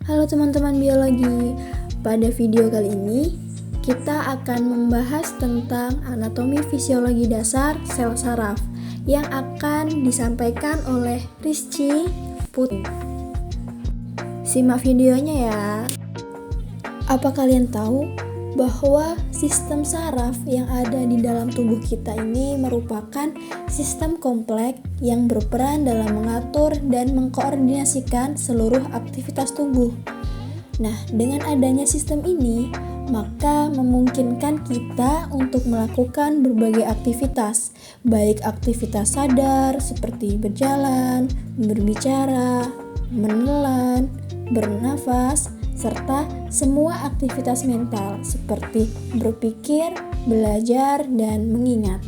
Halo teman-teman biologi, pada video kali ini kita akan membahas tentang anatomi fisiologi dasar sel saraf yang akan disampaikan oleh Rizky Putri. Simak videonya ya. Apa kalian tahu bahwa sistem saraf yang ada di dalam tubuh kita ini merupakan sistem kompleks yang berperan dalam mengatur dan mengkoordinasikan seluruh aktivitas tubuh. Nah, dengan adanya sistem ini, maka memungkinkan kita untuk melakukan berbagai aktivitas, baik aktivitas sadar seperti berjalan, berbicara, menelan, bernafas, serta semua aktivitas mental seperti berpikir, belajar, dan mengingat.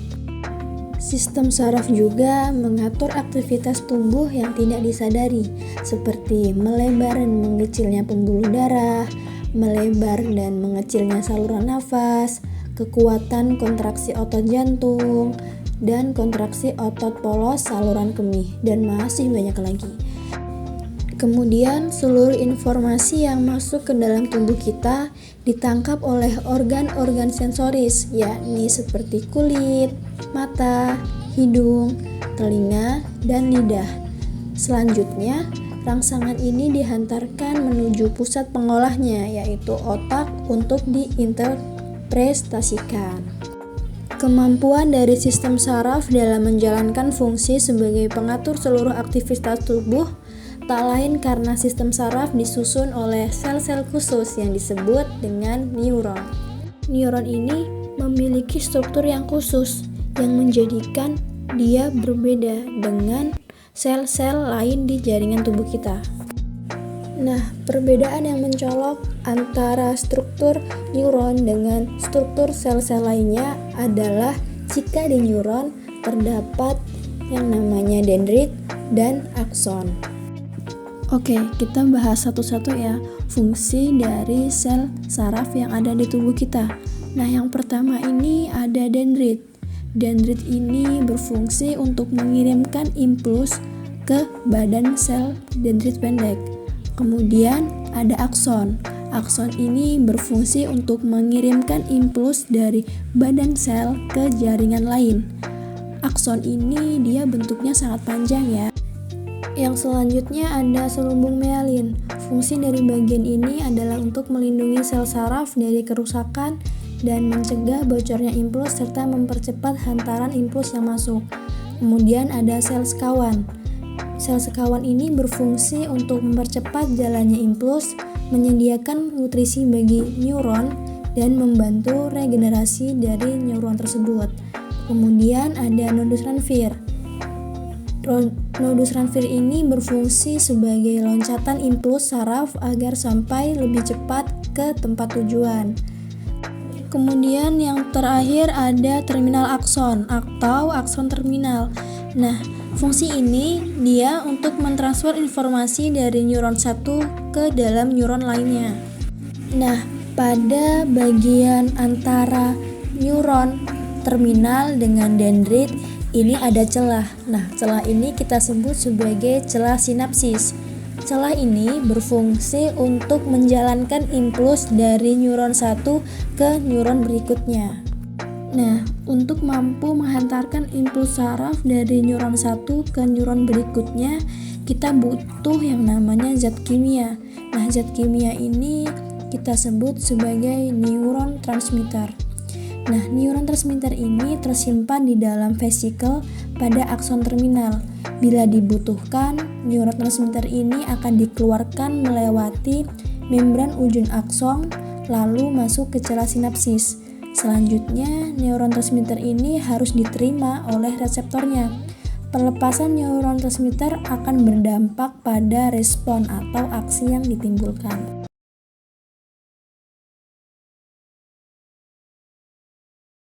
Sistem saraf juga mengatur aktivitas tubuh yang tidak disadari, seperti melebar dan mengecilnya pembuluh darah, melebar dan mengecilnya saluran nafas, kekuatan kontraksi otot jantung, dan kontraksi otot polos saluran kemih, dan masih banyak lagi. Kemudian seluruh informasi yang masuk ke dalam tubuh kita ditangkap oleh organ-organ sensoris, yakni seperti kulit, mata, hidung, telinga, dan lidah. Selanjutnya, rangsangan ini dihantarkan menuju pusat pengolahnya, yaitu otak, untuk diinterpretasikan. Kemampuan dari sistem saraf dalam menjalankan fungsi sebagai pengatur seluruh aktivitas tubuh tak lain karena sistem saraf disusun oleh sel-sel khusus yang disebut dengan neuron. Neuron ini memiliki struktur yang khusus yang menjadikan dia berbeda dengan sel-sel lain di jaringan tubuh kita. Nah, perbedaan yang mencolok antara struktur neuron dengan struktur sel-sel lainnya adalah jika di neuron terdapat yang namanya dendrit dan akson. Oke, kita bahas satu-satu ya, fungsi dari sel saraf yang ada di tubuh kita. Nah, yang pertama ini ada dendrit. Dendrit ini berfungsi untuk mengirimkan impuls ke badan sel dendrit pendek. Kemudian ada akson. Akson ini berfungsi untuk mengirimkan impuls dari badan sel ke jaringan lain. Akson ini dia bentuknya sangat panjang ya. Yang selanjutnya ada selumbung myelin. Fungsi dari bagian ini adalah untuk melindungi sel saraf dari kerusakan dan mencegah bocornya impuls serta mempercepat hantaran impuls yang masuk. Kemudian ada sel sekawan. Sel sekawan ini berfungsi untuk mempercepat jalannya impuls, menyediakan nutrisi bagi neuron, dan membantu regenerasi dari neuron tersebut. Kemudian ada nodus Ranvier. Nodus Ranvier ini berfungsi sebagai loncatan impuls saraf agar sampai lebih cepat ke tempat tujuan. Kemudian yang terakhir ada terminal akson atau akson terminal. Nah, fungsi ini dia untuk mentransfer informasi dari neuron satu ke dalam neuron lainnya. Nah, pada bagian antara neuron terminal dengan dendrit ini ada celah. Nah, celah ini kita sebut sebagai celah sinapsis. Celah ini berfungsi untuk menjalankan impuls dari neuron satu ke neuron berikutnya. Nah, untuk mampu menghantarkan impuls saraf dari neuron satu ke neuron berikutnya, kita butuh yang namanya zat kimia. Nah, zat kimia ini kita sebut sebagai neuron transmitter. Nah, neuron transmitter ini tersimpan di dalam vesikel pada akson terminal. Bila dibutuhkan, neuron transmitter ini akan dikeluarkan melewati membran ujung akson lalu masuk ke celah sinapsis. Selanjutnya, neuron transmitter ini harus diterima oleh reseptornya. Pelepasan neuron transmitter akan berdampak pada respon atau aksi yang ditimbulkan.